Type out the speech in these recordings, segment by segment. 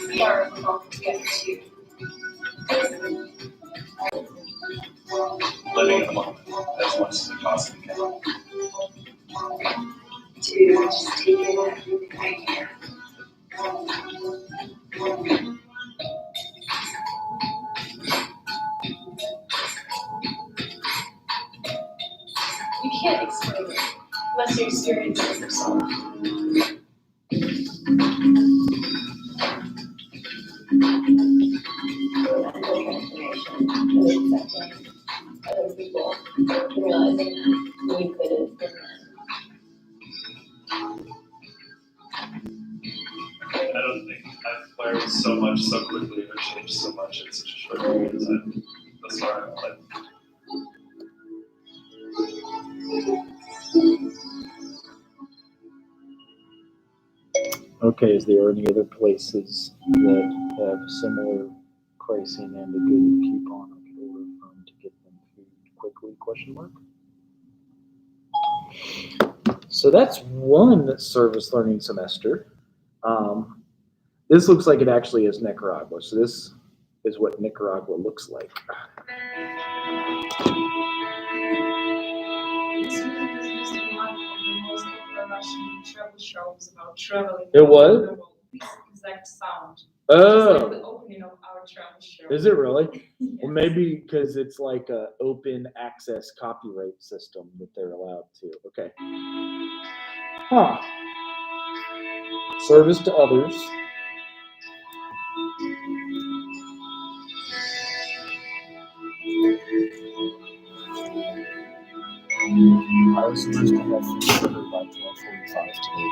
we are about to get to living in the moment as much as we possibly can. to just take in everything I can. You can't explain it unless you experience it yourself. Transformation, accepting other people, realizing that we could have been I don't think I've learned so much so quickly or changed so much in such a short period of time. That's where I'm like. Okay, is there any other places that have similar pricing and a good coupon I could order from to get them food quickly? Question mark. So that's one service learning semester. This looks like it actually is Nicaragua. So this is what Nicaragua looks like. travel shows about traveling. It was? This exact sound. Oh. Just like the opening of our travel show. Is it really? Yes. Well, maybe because it's like a open access copyright system that they're allowed to. Okay. Huh. Service to others. I was supposed to have food ordered by 12:45 today.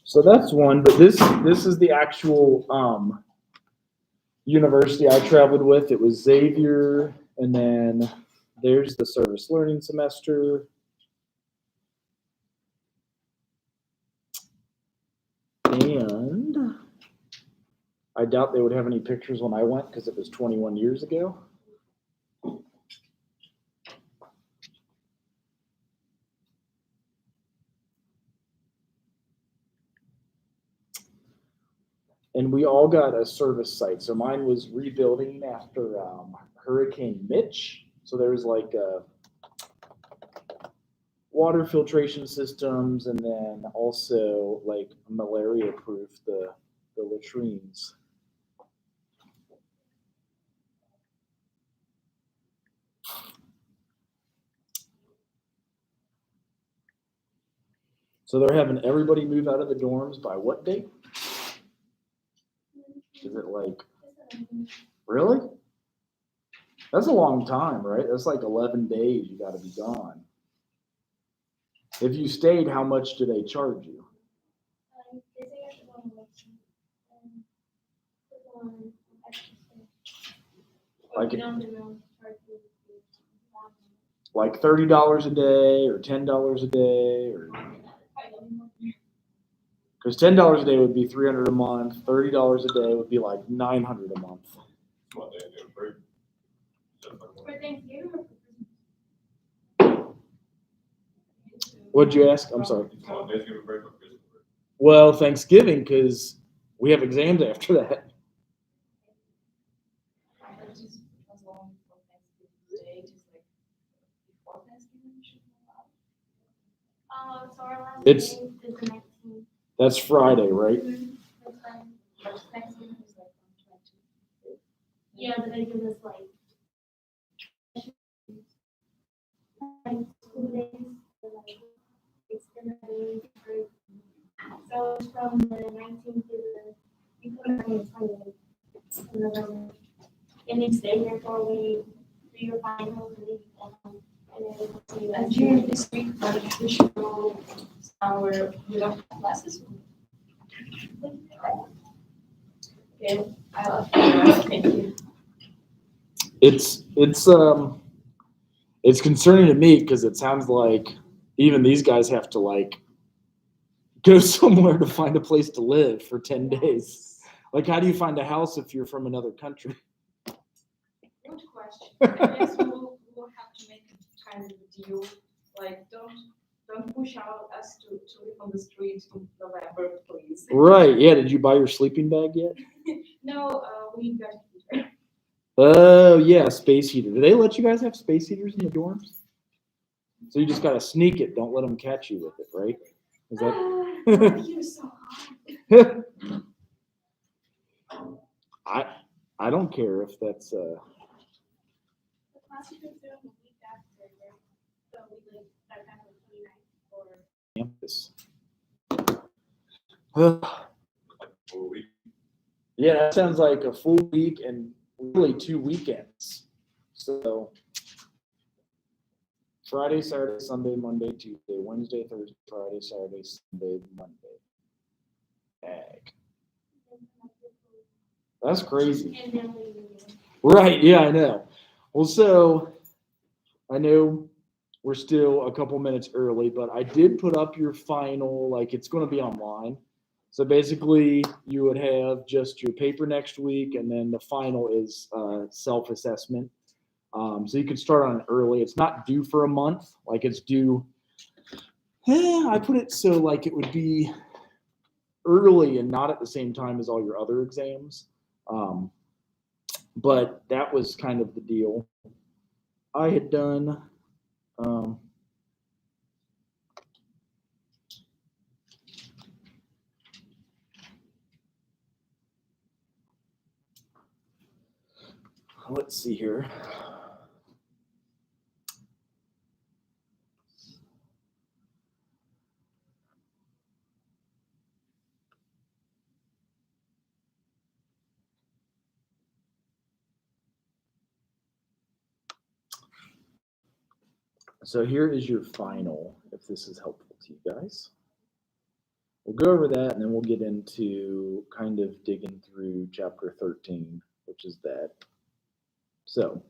So that's one, but this is the actual university I traveled with. It was Xavier, and then there's the service learning semester. And I doubt they would have any pictures when I went because it was 21 years ago. And we all got a service site. So mine was rebuilding after Hurricane Mitch. So there was like water filtration systems, and then also like malaria-proof the latrines. So they're having everybody move out of the dorms by what date? Is it like, really? That's a long time, right? That's like 11 days you got to be gone. If you stayed, how much do they charge you? Like $30 a day or $10 a day, or because $10 a day would be $300 a month. $30 a day would be like $900 a month. What'd you ask? I'm sorry. Well, Thanksgiving, because we have exams after that. So our last It's- day is the 19th. That's Friday, right? That's fine. Yeah, but they give us like school days, like extended days. So it's from the 19th to the, you come back on the 20th of November. And you stay here for a week, do your finals, and then you go home. then And during this week, for the traditional hour, we don't have classes. Okay, thank you. It's concerning to me because it sounds like even these guys have to like go somewhere to find a place to live for 10 days. Like, how do you find a house if you're from another country? Good question. I guess we'll have to make kind of a deal. Like, don't push out us to live on the street in November, please. Right. Yeah. Did you buy your sleeping bag yet? No, we got a heater. Oh, yeah. Space heater. Do they let you guys have space heaters in the dorms? So you just got to sneak it. Don't let them catch you with it, right? Is that? You're so hot. I don't care if that's the classes are still a week after, right? So we like start kind of 29th or campus. Yeah, that sounds like a full week and really 2 weekends. So Friday, Saturday, Sunday, Monday, Tuesday, Wednesday, Thursday, Friday, Saturday, Sunday, Monday. Ag. That's crazy. and then we Right, yeah, I know. Well, so I know we're still a couple minutes early, but I did put up your final, like it's going to be online. So basically, you would have just your paper next week, and then the final is self-assessment. So you can start on it early. It's not due for a month, like it's due. I put it so like it would be early and not at the same time as all your other exams. But that was kind of the deal. I had done. Let's see here. So here is your final, if this is helpful to you guys. We'll go over that and then we'll get into kind of digging through chapter 13, which is that. So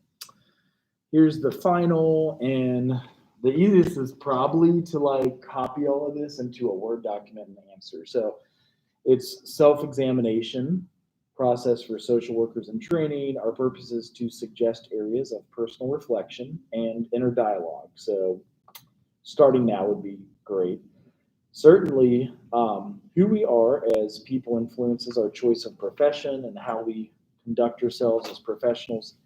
here's the final, and the easiest is probably to like copy all of this into a Word document and answer. So it's self-examination process for social workers in training. Our purpose is to suggest areas of personal reflection and inner dialogue. So starting now would be great. Certainly, who we are as people influences our choice of profession and how we conduct ourselves as professionals.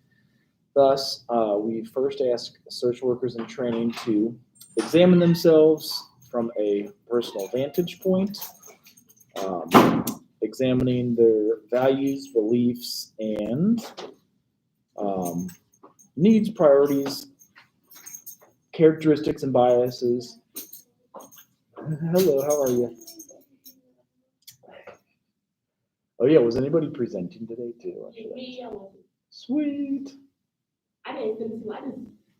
Thus, we first ask social workers in training to examine themselves from a personal vantage point, examining their values, beliefs, and needs, priorities, characteristics, and biases. Hello, how are you? Oh yeah, was anybody presenting today too? me, I wasn't. Sweet. I didn't send it to you. I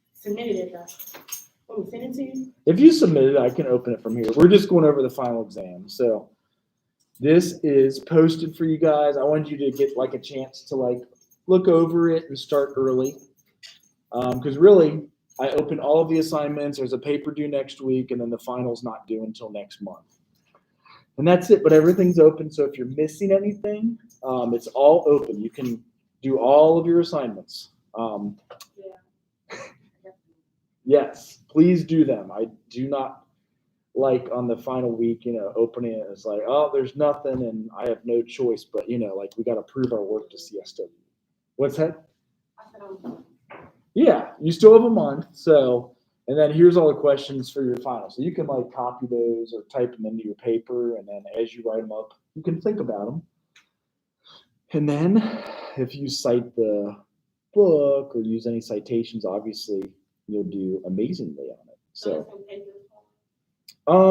just submitted it though. Want me to send it to you? If you submit it, I can open it from here. We're just going over the final exam. So this is posted for you guys. I wanted you to get like a chance to like look over it and start early. Because really, I open all of the assignments. There's a paper due next week, and then the final's not due until next month. And that's it, but everything's open. So if you're missing anything, it's all open. You can do all of your assignments. Yes, please do them. I do not like on the final week, opening it. It's like, oh, there's nothing and I have no choice, but like we got to prove our work to CSW. What's that? Yeah, you still have a month. So, and then here's all the questions for your final. So you can like copy those or type them into your paper. And then as you write them up, you can think about them. And then if you cite the book or use any citations, obviously you'll do amazingly on it. So,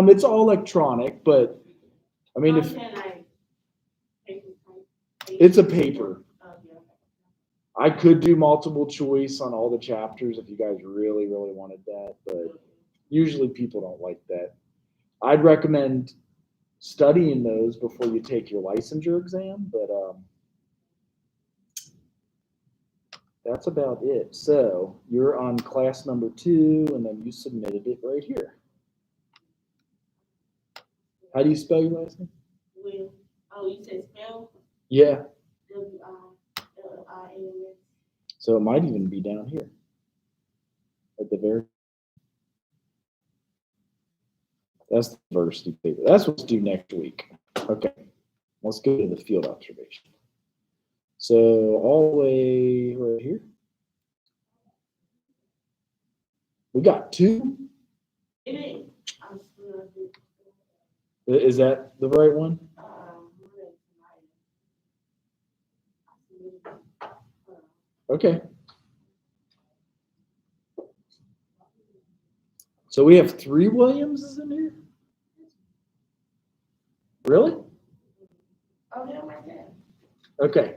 it's all electronic, but I mean, if it's a paper. I could do multiple choice on all the chapters if you guys really, really wanted that, but usually people don't like that. I'd recommend studying those before you take your licensure exam, but that's about it. So you're on class number 2, and then you submitted it right here. How do you spell your last name? Will. Oh, you said spell? Yeah. W-I-L-I-N-S. So it might even be down here at the very. That's the diversity paper. That's what's due next week. Okay, let's go to the field observation. So all the way right here. We got 2. It is. I'm still Is that the right one? Okay. So we have 3 Williamses in here? Really? Oh, yeah, right there. Okay.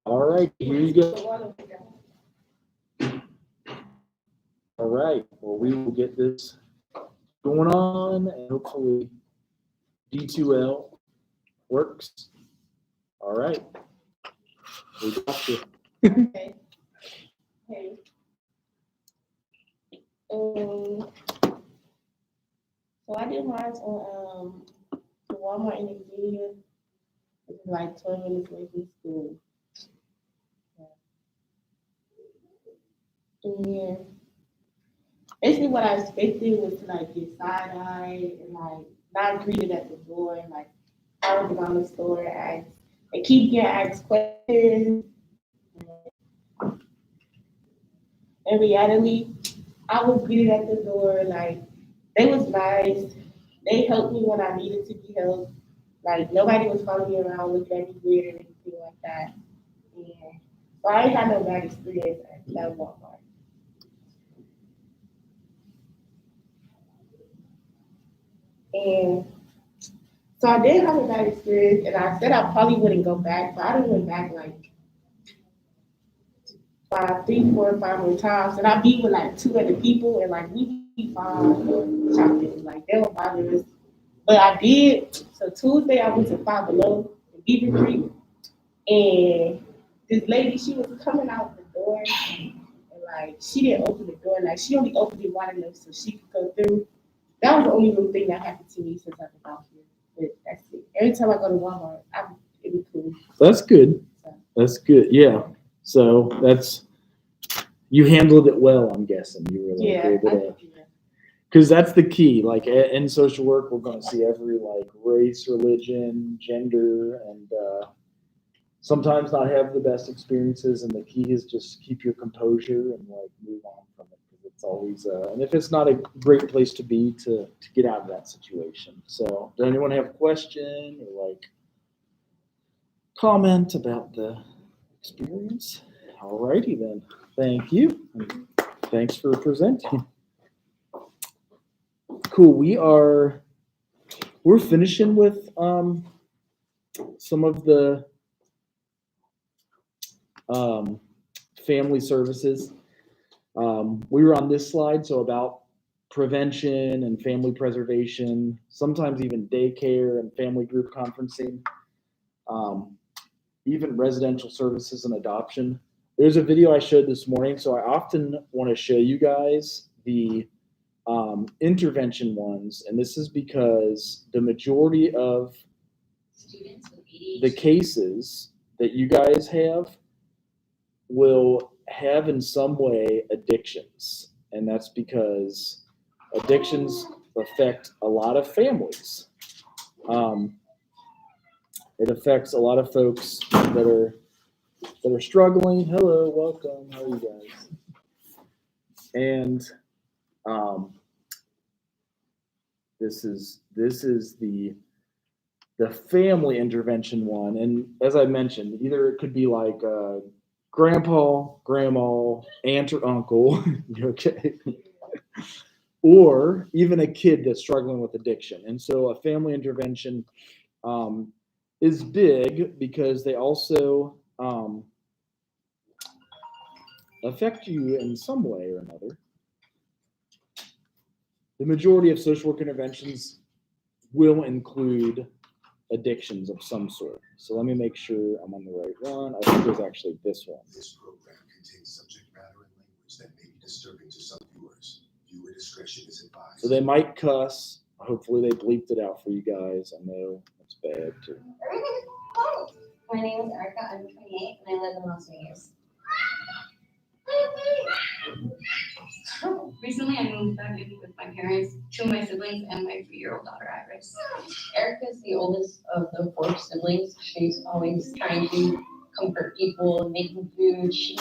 All right, here you go. All right, well, we will get this going on, and hopefully D2L works. All right. We got you. Okay. Okay. So I did mine on the Walmart in Virginia. It's like 12 minutes away from school. And basically what I expected was to like get side-eyed and like not greeted at the door and like I was around the store and keep getting asked questions. In reality, I was greeted at the door, like they was nice. They helped me when I needed to be helped. Like nobody was following me around looking at me weird or anything like that. Yeah. So I ain't had no bad experience at that Walmart. And so I did have a bad experience, and I said I probably wouldn't go back, but I done went back like 3, 4, 5 more times, and I be with like 2 other people, and like we be fine shopping, like they don't bother us. But I did. So Tuesday I went to Five Below in Beaver Creek, and this lady she was coming out the door, and like she didn't open the door, like she only opened it wide enough so she could go through. That was the only little thing that happened to me since I've been out here. But that's it. Every time I go to Walmart, it be cool. That's good. That's good. Yeah. So you handled it well, I'm guessing. You were like able to, because that's the key. Like in social work, we're going to see every like race, religion, gender, and sometimes not have the best experiences. And the key is just keep your composure and like move on from it, because it's always and if it's not a great place to be, to get out of that situation. So does anyone have a question or like comment about the experience? All righty then. Thank you. And thanks for presenting. Cool. We're finishing with some of the family services. We were on this slide, so about prevention and family preservation, sometimes even daycare and family group conferencing, even residential services and adoption. There's a video I showed this morning, so I often want to show you guys the intervention ones, and this is because the majority of the cases that you guys have will have in some way addictions, and that's because addictions affect a lot of families. It affects a lot of folks that are struggling. Hello, welcome. How are you guys? And this is the family intervention one, and as I mentioned, either it could be like grandpa, grandma, aunt or uncle, okay, or even a kid that's struggling with addiction. And so a family intervention is big because they also affect you in some way or another. The majority of social work interventions will include addictions of some sort. So let me make sure I'm on the right one. I think it was actually this one. This program contains subject matter and language that may be disturbing to some viewers. Viewer discretion is advised. So they might cuss. Hopefully they bleeped it out for you guys. I know it's bad too. My name is Erica. I'm 28 and I live in Las Vegas. Recently, I moved back in with my parents, two of my siblings, and my 3-year-old daughter, Iris. Erica is the oldest of the 4 siblings. She's always trying to comfort people and making food. She's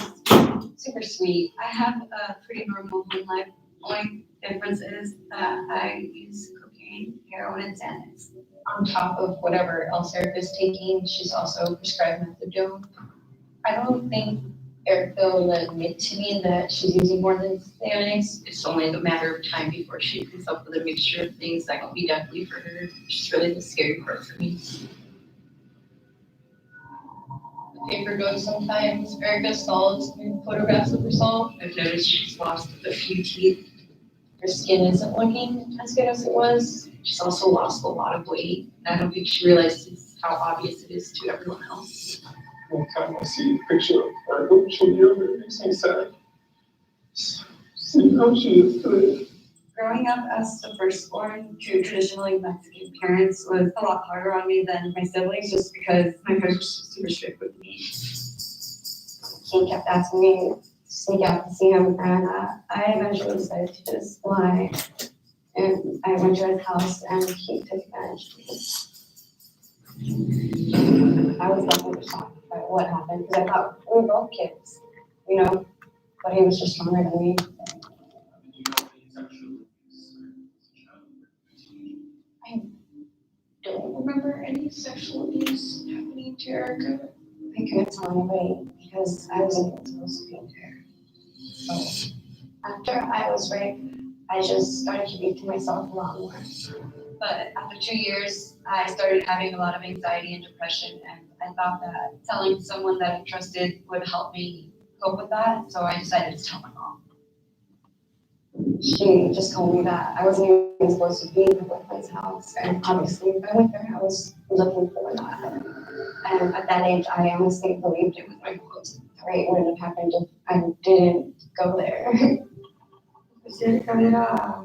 super sweet. I have a pretty normal home life. Only difference is that I use cocaine, heroin, and Xanax. On top of whatever else Erica's taking, she's also prescribed methadone. I don't think Erica will admit to me that she's using more than Xanax. It's only a matter of time before she comes up with a mixture of things that can be deadly for her. She's really the scary part for me. The paper goes sometimes. Erica stalls photographs of herself. I've noticed she's lost a few teeth. Her skin isn't looking as good as it was. She's also lost a lot of weight. I don't think she realizes how obvious it is to everyone else. One time I see a picture of her when she was younger, it makes me sad. See how she is today. Growing up as the firstborn to traditionally Mexican parents was a lot harder on me than my siblings just because my parents were super strict with me. He kept asking me to sneak out to see him, and I eventually decided to just lie. And I went to his house and he took advantage of me. I was definitely shocked by what happened because I thought we were both kids, you know, but he was just stronger than me. I don't remember any sexual abuse happening to Erica. I couldn't tell anybody because I wasn't even supposed to be there. So after I was raped, I just started keeping to myself a lot more. But after 2 years, I started having a lot of anxiety and depression, and I thought that telling someone that I trusted would help me cope with that, so I decided to tell my mom. She just told me that I wasn't even supposed to be in my boyfriend's house, and obviously if I went there, I was looking for that. And at that age, I honestly believed it was my fault. Right, it wouldn't have happened if I didn't go there. Si Erika hubiera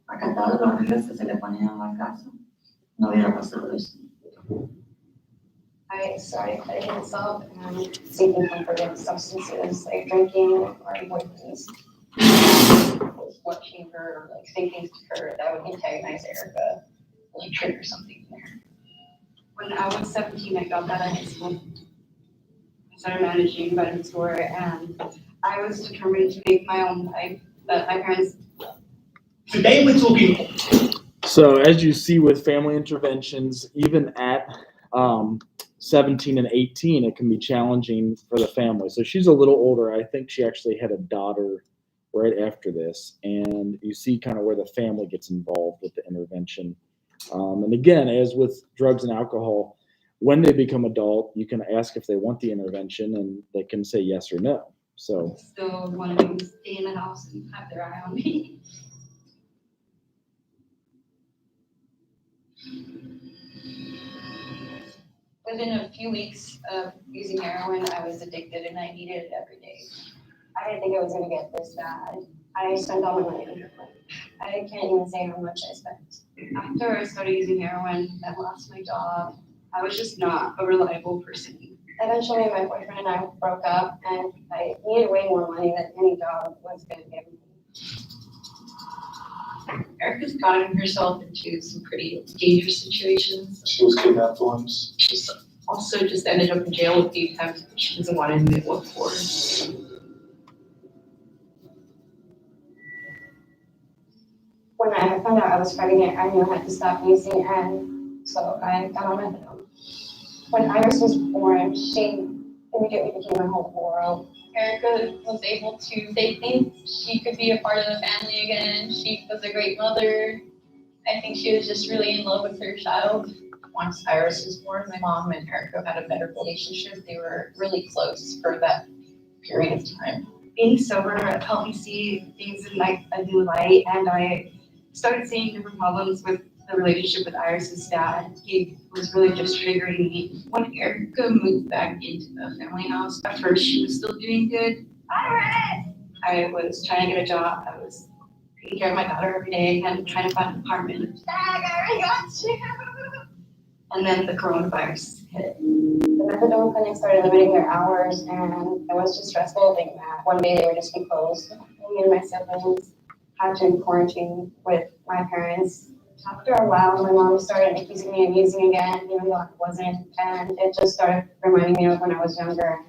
acatado las reglas que se le ponían en la casa, no hubiera pasado eso. I started cutting myself and seeking comfort in substances like drinking or boyfriends. Watching her, like say things to her that would antagonize Erica, like trigger something in her. When I was 17, I got out of high school. I started managing a vitamin store, and I was determined to make my own life, but my parents. Today we're talking. So as you see with family interventions, even at 17 and 18, it can be challenging for the family. So she's a little older. I think she actually had a daughter right after this. And you see kind of where the family gets involved with the intervention. And again, as with drugs and alcohol, when they become adult, you can ask if they want the intervention and they can say yes or no. So Still wanting to stay in the house and have their eye on me. Within a few weeks of using heroin, I was addicted and I needed it every day. I didn't think it was going to get this bad. I spent all my money on heroin. I can't even say how much I spent. After I started using heroin, I lost my job. I was just not a reliable person. Eventually, my boyfriend and I broke up, and I needed way more money than any job was going to give me. Erica's gotten herself into some pretty dangerous situations. She was kidnapped once. She's also just ended up in jail with the times she doesn't want to admit what for. When I found out I was pregnant, I knew I had to stop using, and so I got on methadone. When Iris was born, she immediately became my whole world. Erica was able to say things. She could be a part of the family again. She was a great mother. I think she was just really in love with her child. Once Iris was born, my mom and Erica had a better relationship. They were really close for that period of time. being sober helped me see things in like a new light, and I started seeing different problems with the relationship with Iris's dad. He was really just triggering me. When Erica moved back into the family house, at first she was still doing good. I was trying to get a job. I was taking care of my daughter every day and trying to find an apartment. I got you. And then the coronavirus hit. The methadone clinic started limiting their hours, and it was just stressful thinking that one day they would just be closed. Me and my siblings had to quarantine with my parents. After a while, my mom started accusing me of using again, even though I wasn't, and it just started reminding me of when I was younger.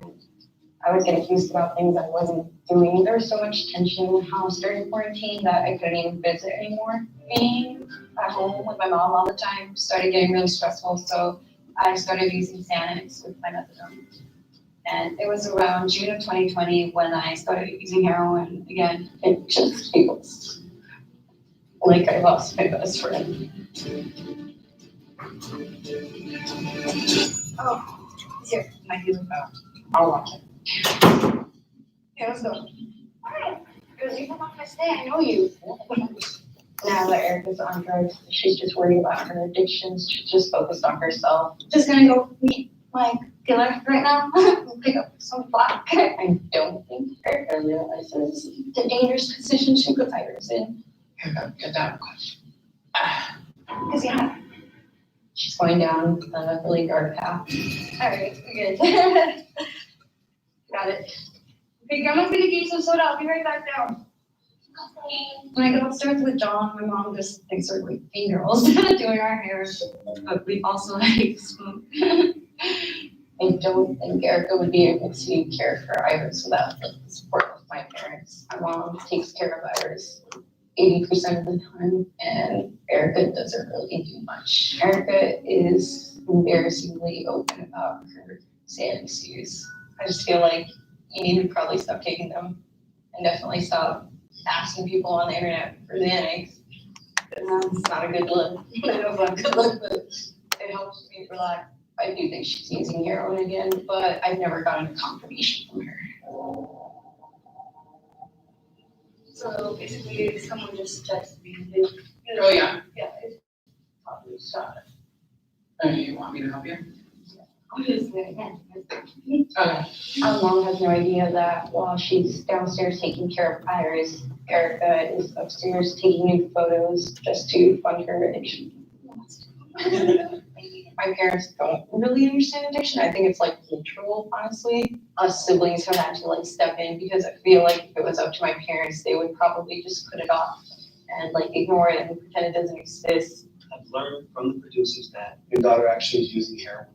I would get accused about things I wasn't doing. There was so much tension in the house during quarantine that I couldn't even visit anymore. Being at home with my mom all the time started getting really stressful, so I started using Xanax with my methadone. And it was around June of 2020 when I started using heroin again. It just feels like I lost my best friend. Oh, here, my healing phone. I'll watch it. Okay, let's go. Alright, good. You come off my stay. I know you. Now that Erica's on drugs, she's just worried about her addictions. She's just focused on herself. Just gonna go meet my killer right now. Pick up some slack. I don't think Erica realizes the dangerous position she puts Iris in. Get down. Cause yeah. She's going down a really dark path. Alright, we're good. Got it. Okay, Grandma's gonna give you some soda. I'll be right back down. When I go upstairs with John, my mom just thinks we're like teen girls doing our hair, but we also like smoke. I don't think Erica would be able to care for Iris without like, the support of my parents. My mom takes care of Iris 80% of the time, and Erica doesn't really do much. Erica is embarrassingly open about her Xanax use. I just feel like you need to probably stop taking them, and definitely stop asking people on the internet for Xanax. It's not a good look. I know it's not a good look, but it helps me relax. I do think she's using heroin again, but I've never gotten a confirmation from her. So basically, someone just texted me. Oh, yeah. Yeah, it's probably shot. You want me to help you? I'm just again. Okay. Our mom has no idea that while she's downstairs taking care of Iris, Erica is upstairs taking new photos just to fund her addiction. My parents don't really understand addiction. I think it's like cultural, honestly. Us siblings have had to like step in because I feel like if it was up to my parents, they would probably just put it off and like ignore it and pretend it doesn't exist. I've learned from the producers that your daughter actually is using heroin.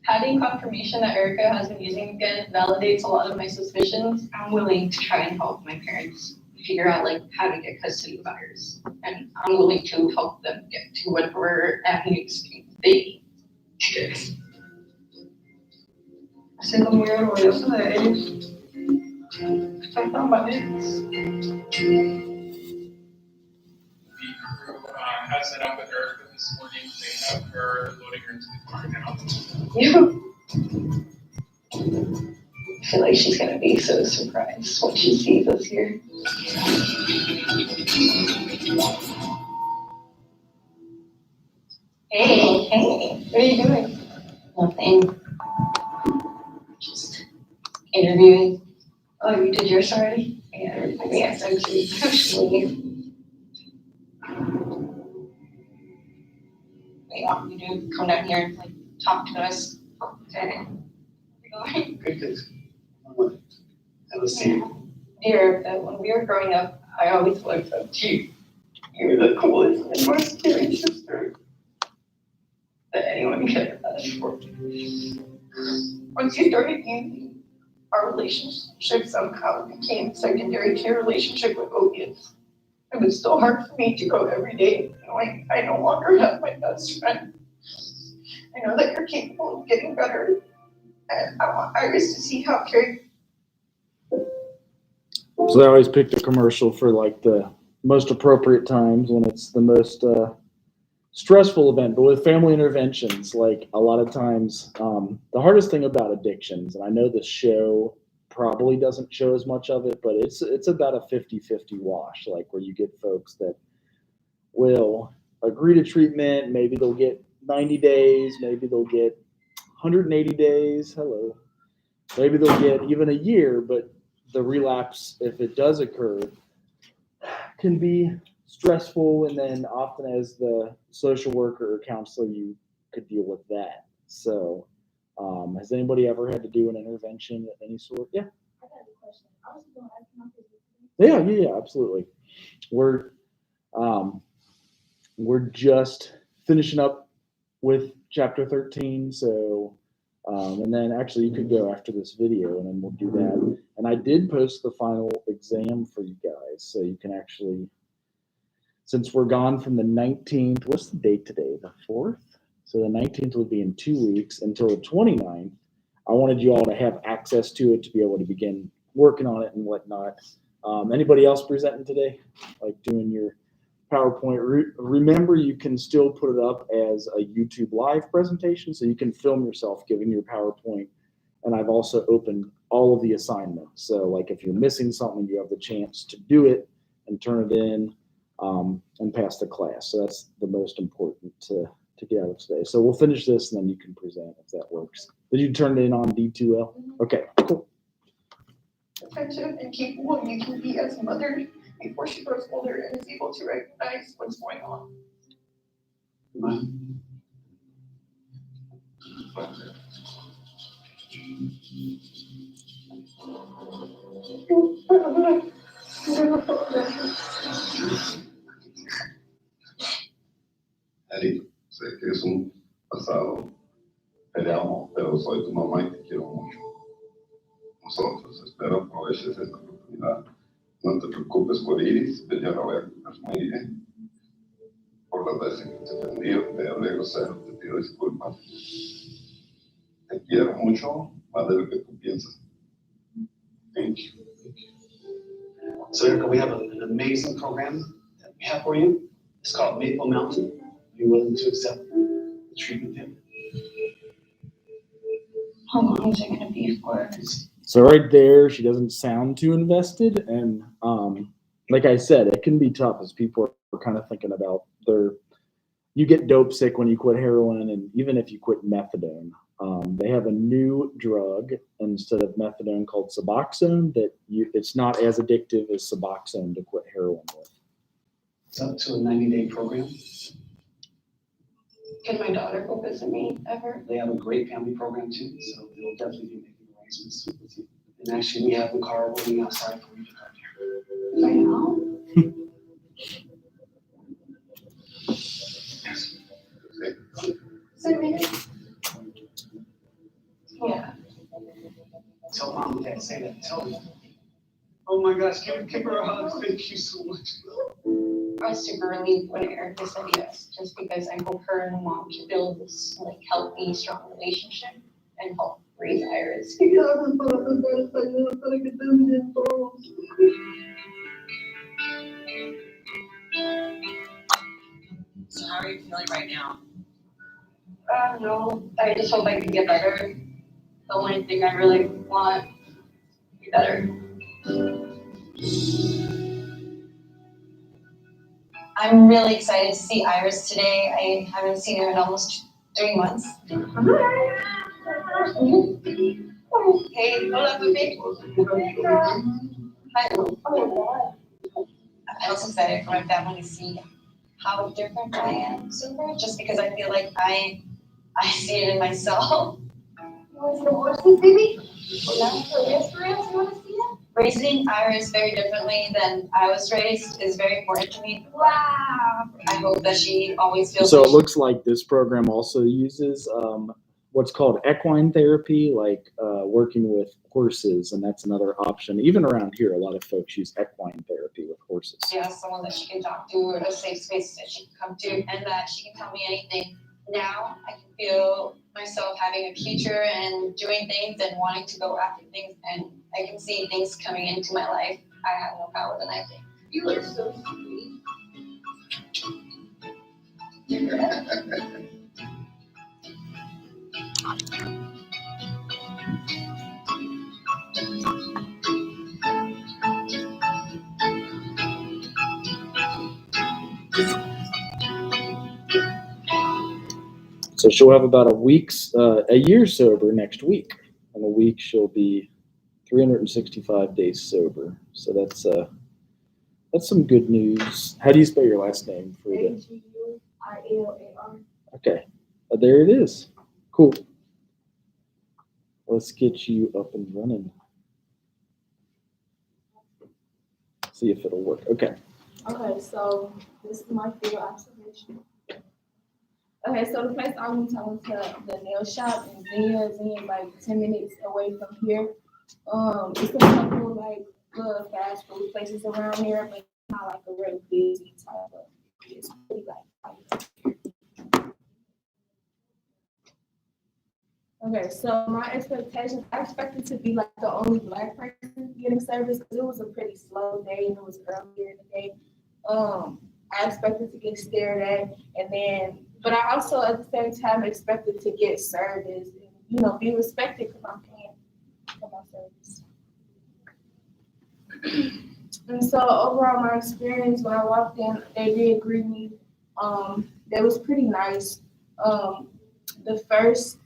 Having confirmation that Erica has been using again validates a lot of my suspicions. I'm willing to try and help my parents figure out like how to get custody of Iris. And I'm willing to help them get to whatever avenues they choose. Siendo muy orgulloso de ellos. Están tan valientes. Has set up with Erica this morning. They have her loading her into the car now. I feel like she's gonna be so surprised when she sees us here. Hey, what are you doing? Nothing. Just interviewing. Oh, you did yours already? Yeah, yes, actually. We want you to come down here and like talk to us. Okay. Good. Have a seat. Dear, that when we were growing up, I always looked up to you. You were the coolest and most caring sister that anyone could have asked for. Once you started using, our relationship somehow became a secondary to your relationship with opiates. It was so hard for me to go every day knowing I no longer have my best friend. I know that you're capable of getting better, and I want Iris to see how caring. So I always picked a commercial for like the most appropriate times when it's the most stressful event, but with family interventions, like a lot of times, the hardest thing about addictions, and I know this show probably doesn't show as much of it, but it's about a 50-50 wash, like where you get folks that will agree to treatment, maybe they'll get 90 days, maybe they'll get 180 days, hello. Maybe they'll get even a year, but the relapse, if it does occur, can be stressful, and then often as the social worker or counselor, you could deal with that. So, has anybody ever had to do an intervention of any sort? Yeah. I got a question. I was going to ask my Yeah, absolutely. We're just finishing up with chapter 13, so and then actually you could go after this video and then we'll do that. And I did post the final exam for you guys, so you can actually, since we're gone from the 19th, what's the date today? The 4th? So the 19th will be in 2 weeks until the 29th. I wanted you all to have access to it to be able to begin working on it and whatnot. Anybody else presenting today? Like doing your PowerPoint? Remember, you can still put it up as a YouTube live presentation, so you can film yourself giving your PowerPoint. And I've also opened all of the assignments. So like if you're missing something, you have the chance to do it and turn it in and pass the class. So that's the most important to get out of today. So we'll finish this and then you can present if that works. Did you turn it in on D2L? Okay, cool. Attention and capable you can be as a mother before she grows older and is able to recognize what's going on. Eddie, sé que es un pasado, peleamos, pero soy tu mamá y te quiero mucho. Nosotros, espero aproveches esta oportunidad. No te preocupes por Iris, yo la voy a cuidar muy bien. Por las veces que te he ofendido, te hablé grosero, te pido disculpas. Te quiero mucho, más de lo que tú piensas. Thank you. So Erica, we have an amazing program that we have for you. It's called Maple Mountain. Are you willing to accept the treatment there? How long is it going to be for? So right there, she doesn't sound too invested. And like I said, it can be tough as people are kind of thinking about you get dope sick when you quit heroin, and even if you quit methadone. They have a new drug instead of methadone called Suboxone it's not as addictive as Suboxone to quit heroin with. It's up to a 90-day program. Can my daughter go visit me ever? They have a great family program too, so they'll definitely be making arrangements with you. And actually, we have the car waiting outside for you to come here. Right now? Is it me? Yeah. Tell mom and dad, say that. Tell them. Oh my gosh, give her a hug. Thank you so much. I was super relieved when Erica said yes, just because I hope her and mom can build this like healthy, strong relationship and help raise Iris. So how are you feeling right now? No, I just hope I can get better. The only thing I really want to be better. I'm really excited to see Iris today. I haven't seen her in almost 3 months. Hey, hola, baby. Hi. I'm also excited for my family to see how different I am super, just because I feel like I see it in myself. You want to see the horses, baby? Yes, for real? You want to see it? Raising Iris very differently than I was raised is very important to me. Wow. I hope that she always feels. So it looks like this program also uses what's called equine therapy, like working with horses, and that's another option. Even around here, a lot of folks use equine therapy with horses. Yeah, someone that she can talk to, or a safe space that she can come to, and that she can tell me anything. Now I can feel myself having a future and doing things and wanting to go after things, and I can see things coming into my life. I have more power than I think. You are so sweet. You're So she'll have about a year sober next week. In a week, she'll be 365 days sober. So that's some good news. How do you spell your last name, Frida? Aguilar. Okay, there it is. Cool. Let's get you up and running. See if it'll work. Okay. Okay, so this is my field observation. Okay, so the place I went to the nail shop in Zinnia. Zinnia is like 10 minutes away from here. It's a couple like little fast food places around here, but it's not like a really busy type of. It's pretty like. Okay, so my expectations, I expected to be like the only Black person getting service because it was a pretty slow day and it was earlier in the day. I expected to get stared at, and then, but I also at the same time expected to get service and, you know, be respected because I'm paying for my service. And so overall, my experience when I walked in, they did greet me. They was pretty nice. The first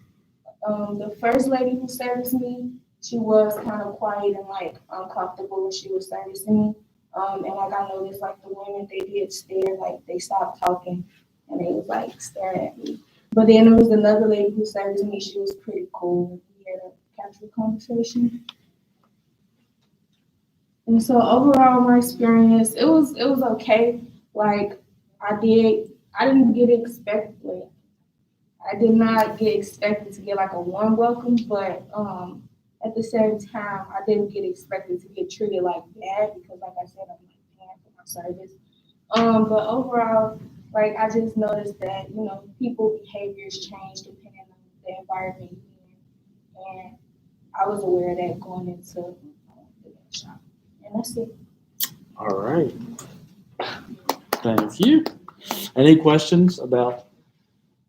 lady who serviced me, she was kind of quiet and like uncomfortable when she was servicing me. And like I noticed, like the women, they did stare, like they stopped talking and they was like staring at me. But then there was another lady who serviced me. She was pretty cool. We had a casual conversation. And so overall, my experience, it was okay. Like I didn't get expected. I did not get expected to get like a warm welcome, but at the same time, I didn't get expected to get treated like bad because, like I said, I'm like paying for my service. But overall, like I just noticed that people behaviors change depending on the environment you're in, and I was aware of that going into the shop, and that's it. All right. Thank you. Any questions about?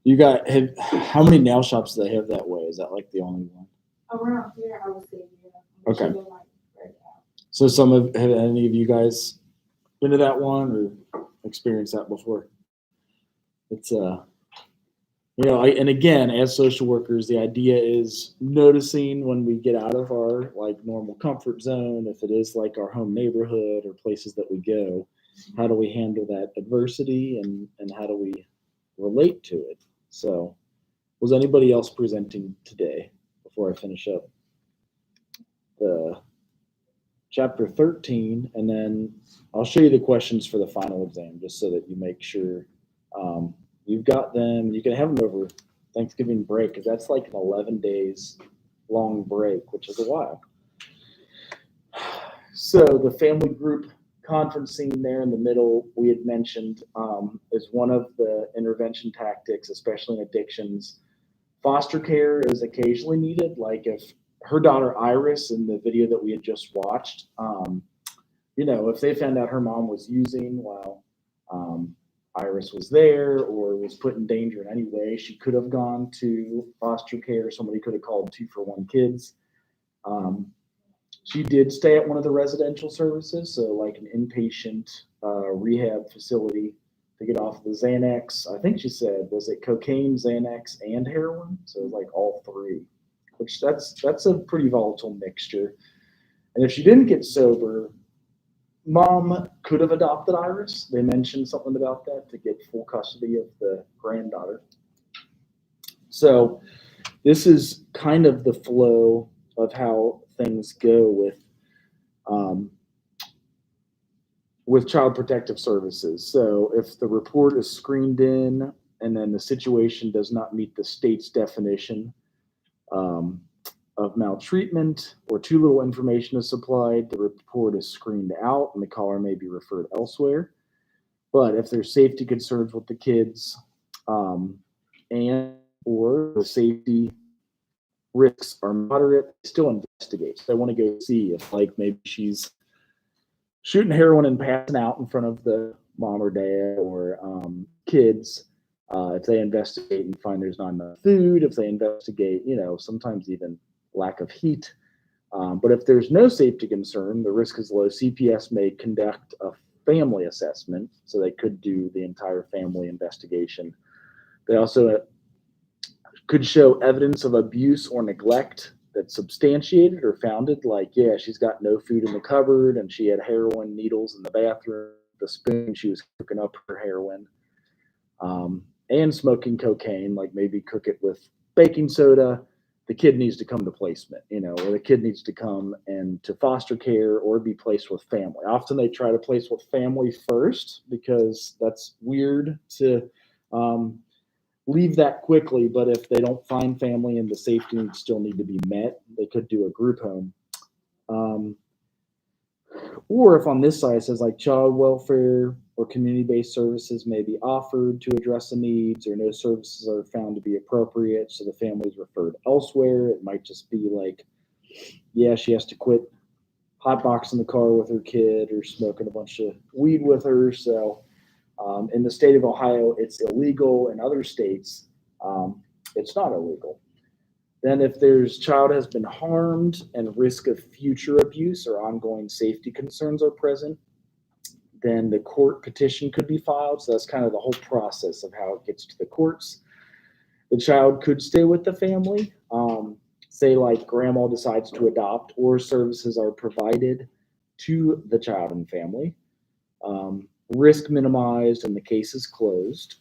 How many nail shops do they have that way? Is that like the only one? Around here, I would say, yeah. Okay. So have any of you guys been to that one or experienced that before? It's and again, as social workers, the idea is noticing when we get out of our like normal comfort zone, if it is like our home neighborhood or places that we go, how do we handle that adversity and how do we relate to it? So, was anybody else presenting today before I finish up the chapter 13? And then I'll show you the questions for the final exam just so that you make sure you've got them. You can have them over Thanksgiving break because that's like an 11 days long break, which is a while. So, the family group conferencing there in the middle, we had mentioned, is one of the intervention tactics, especially in addictions. Foster care is occasionally needed, like if her daughter Iris in the video that we had just watched, if they found out her mom was using while Iris was there or was put in danger in any way, she could have gone to foster care. Somebody could have called 2-for-1 Kids. She did stay at one of the residential services, so like an inpatient rehab facility to get off the Xanax. I think she said, was it cocaine, Xanax, and heroin? So it was like all three, which that's a pretty volatile mixture. And if she didn't get sober, mom could have adopted Iris. They mentioned something about that to get full custody of the granddaughter. So this is kind of the flow of how things go with Child Protective Services. So if the report is screened in and then the situation does not meet the state's definition of maltreatment or too little information is supplied, the report is screened out and the caller may be referred elsewhere. But if there's safety concerns with the kids and or the safety risks are moderate, still investigate. So they want to go see if like maybe she's shooting heroin and passing out in front of the mom or dad or kids. If they investigate and find there's not enough food, if they investigate, sometimes even lack of heat. But if there's no safety concern, the risk is low. CPS may conduct a family assessment, so they could do the entire family investigation. They also could show evidence of abuse or neglect that's substantiated or founded, like, yeah, she's got no food in the cupboard and she had heroin needles in the bathroom, the spoon she was cooking up her heroin, and smoking cocaine, like maybe cook it with baking soda. The kid needs to come to placement, or the kid needs to come and to foster care or be placed with family. Often they try to place with family first because that's weird to leave that quickly. But if they don't find family and the safety needs still need to be met, they could do a group home. Or if on this side it says like child welfare or community-based services may be offered to address the needs, or no services are found to be appropriate, so the family is referred elsewhere. It might just be like, yeah, she has to quit hotboxing the car with her kid or smoking a bunch of weed with her. So in the state of Ohio, it's illegal. In other states, it's not illegal. Then if there's child has been harmed and risk of future abuse or ongoing safety concerns are present, then the court petition could be filed. So that's kind of the whole process of how it gets to the courts. The child could stay with the family. Say like grandma decides to adopt, or services are provided to the child and family. Risk minimized and the case is closed.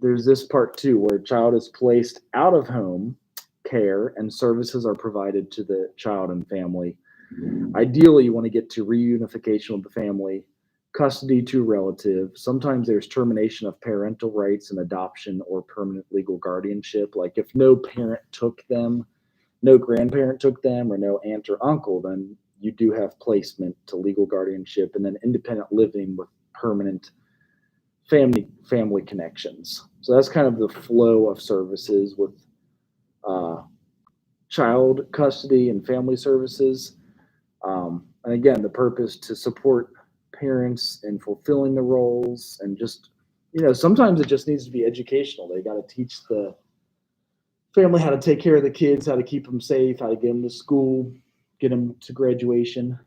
There's this part too, where a child is placed out of home care and services are provided to the child and family. Ideally, you want to get to reunification with the family, custody to a relative. Sometimes there's termination of parental rights and adoption or permanent legal guardianship. Like if no parent took them, no grandparent took them, or no aunt or uncle, then you do have placement to legal guardianship, and then independent living with permanent family connections. So that's kind of the flow of services with child custody and family services. And again, the purpose to support parents in fulfilling the roles, and just, sometimes it just needs to be educational. They got to teach the family how to take care of the kids, how to keep them safe, how to get them to school, get them to graduation.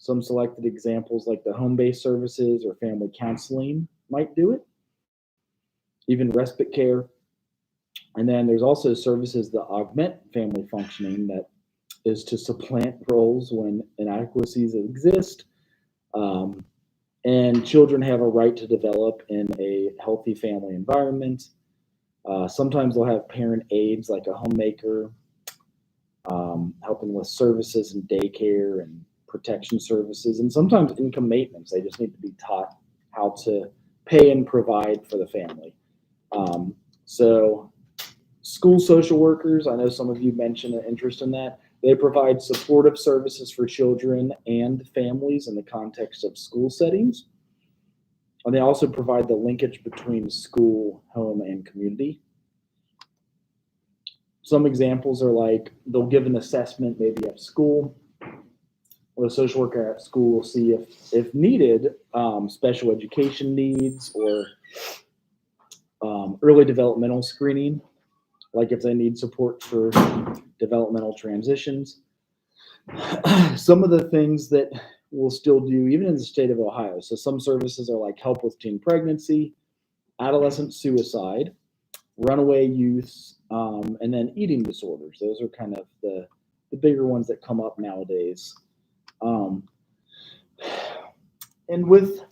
Some selected examples like the home-based services or family counseling might do it, even respite care. And then there's also services that augment family functioning, that is to supplant roles when inadequacies exist. And children have a right to develop in a healthy family environment. Sometimes they'll have parent aides like a homemaker, helping with services and daycare and protection services, and sometimes income maintenance. They just need to be taught how to pay and provide for the family. So school social workers, I know some of you mentioned an interest in that. They provide supportive services for children and families in the context of school settings. And they also provide the linkage between school, home, and community. Some examples are like they'll give an assessment maybe at school, or the social worker at school will see if needed, special education needs or early developmental screening, like if they need support for developmental transitions. Some of the things that we'll still do, even in the state of Ohio. So some services are like help with teen pregnancy, adolescent suicide, runaway youth, and then eating disorders. Those are kind of the bigger ones that come up nowadays. And with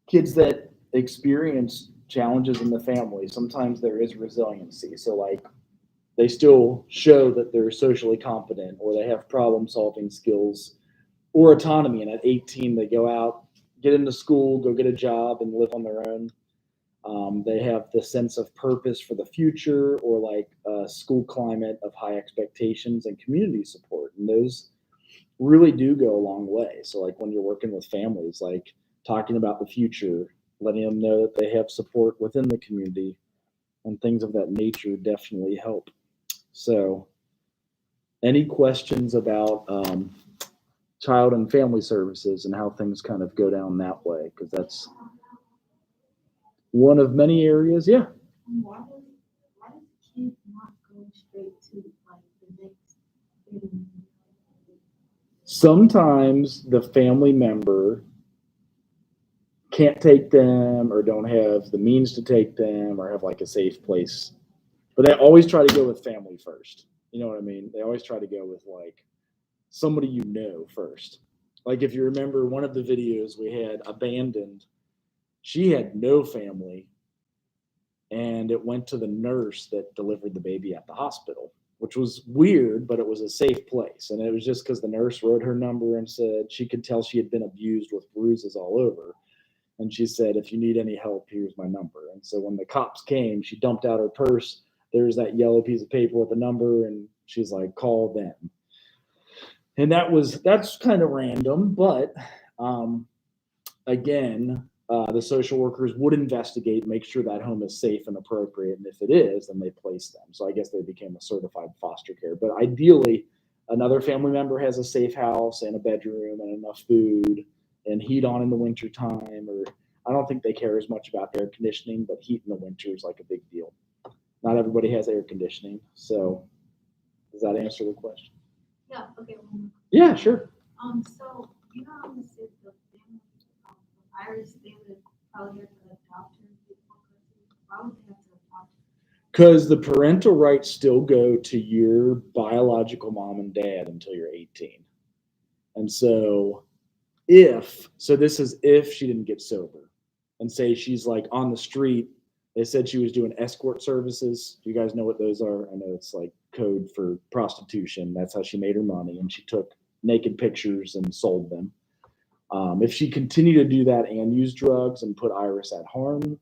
kids that experience challenges in the family, sometimes there is resiliency. So like they still show that they're socially competent, or they have problem solving skills or autonomy. And at 18, they go out, get into school, go get a job and live on their own. They have the sense of purpose for the future, or like a school climate of high expectations and community support. And those really do go a long way. So like when you're working with families, like talking about the future, letting them know that they have support within the community and things of that nature definitely help. So any questions about child and family services and how things kind of go down that way? Because that's one of many areas. Yeah. Why does the kid not go straight to like the next thing? Sometimes the family member can't take them or don't have the means to take them or have like a safe place. But they always try to go with family first. You know what I mean? They always try to go with like somebody you know first. Like if you remember one of the videos we had abandoned, she had no family and it went to the nurse that delivered the baby at the hospital, which was weird, but it was a safe place. And it was just because the nurse wrote her number and said she could tell she had been abused with bruises all over. And she said, if you need any help, here's my number. And so when the cops came, she dumped out her purse. There's that yellow piece of paper with the number. And she's like, call them. And that's kind of random. But again, the social workers would investigate, make sure that home is safe and appropriate. And if it is, then they place them. So I guess they became a certified foster care. But ideally, another family member has a safe house and a bedroom and enough food and heat on in the winter time. Or I don't think they care as much about air conditioning, but heat in the winter is like a big deal. Not everybody has air conditioning. So does that answer the question? Yeah, okay. Yeah, sure. So you know how you said the family, Iris, they would probably have to adopt her before custody. Why would they have to adopt her? Because the parental rights still go to your biological mom and dad until you're 18. And so this is if she didn't get sober and say she's like on the street. They said she was doing escort services. Do you guys know what those are? I know it's like code for prostitution. That's how she made her money. And she took naked pictures and sold them. If she continued to do that and use drugs and put Iris at harm,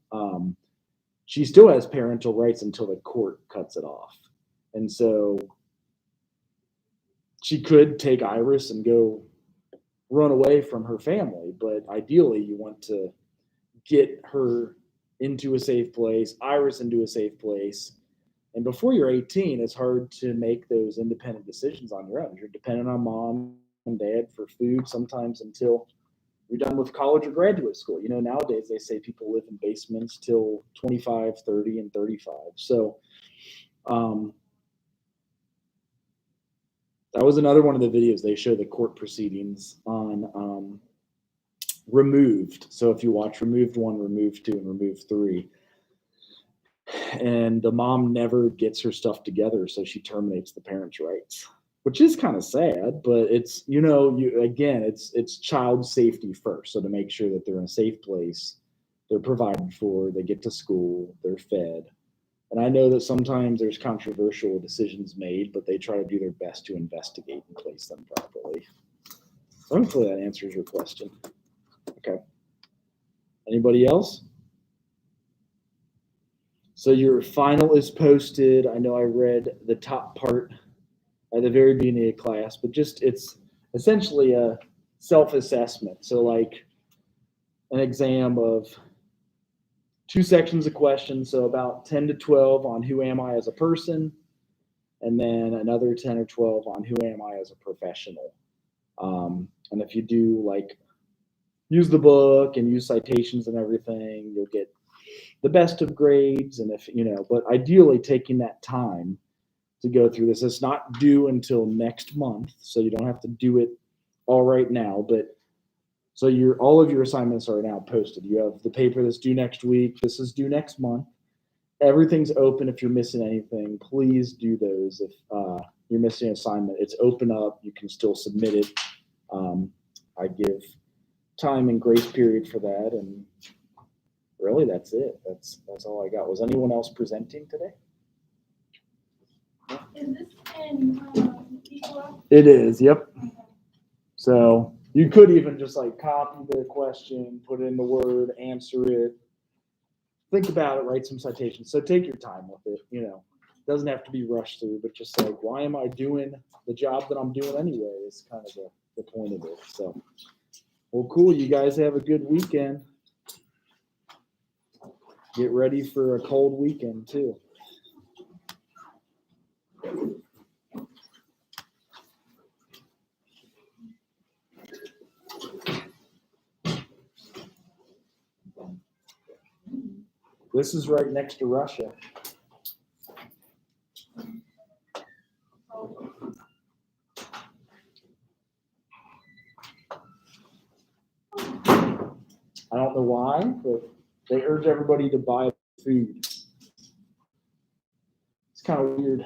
she still has parental rights until the court cuts it off. And so she could take Iris and go run away from her family. But ideally, you want to get her into a safe place, Iris into a safe place. And before you're 18, it's hard to make those independent decisions on your own. You're dependent on mom and dad for food sometimes until you're done with college or graduate school. You know, nowadays they say people live in basements till 25, 30, and 35. So that was another one of the videos. They show the court proceedings on removed. So if you watch removed 1, removed 2, and removed 3, and the mom never gets her stuff together, so she terminates the parents' rights, which is kind of sad, but it's, it's child safety first. So to make sure that they're in a safe place, they're provided for, they get to school, they're fed. And I know that sometimes there's controversial decisions made, but they try to do their best to investigate and place them properly. So hopefully that answers your question. Okay. Anybody else? So your final is posted. I know I read the top part at the very beginning of class, but it's essentially a self-assessment. So like an exam of 2 sections of questions, so about 10 to 12 on who am I as a person, and then another 10 or 12 on who am I as a professional. And if you do like use the book and use citations and everything, you'll get the best of grades. And if, but ideally taking that time to go through this. It's not due until next month, so you don't have to do it all right now, but so all of your assignments are now posted. You have the paper that's due next week. This is due next month. Everything's open. If you're missing anything, please do those. If you're missing an assignment, it's open up. You can still submit it. I give time and grace period for that, and really that's it. That's all I got. Was anyone else presenting today? Is this in equal? It is, yep. So you could even just like copy the question, put it in the Word, answer it. Think about it, write some citations. So take your time with it, Doesn't have to be rushed through, but just like, why am I doing the job that I'm doing anyway is kind of the point of it. So, well, cool. You guys have a good weekend. Get ready for a cold weekend too. This is right next to Russia. I don't know why, but they urge everybody to buy food. It's kind of weird.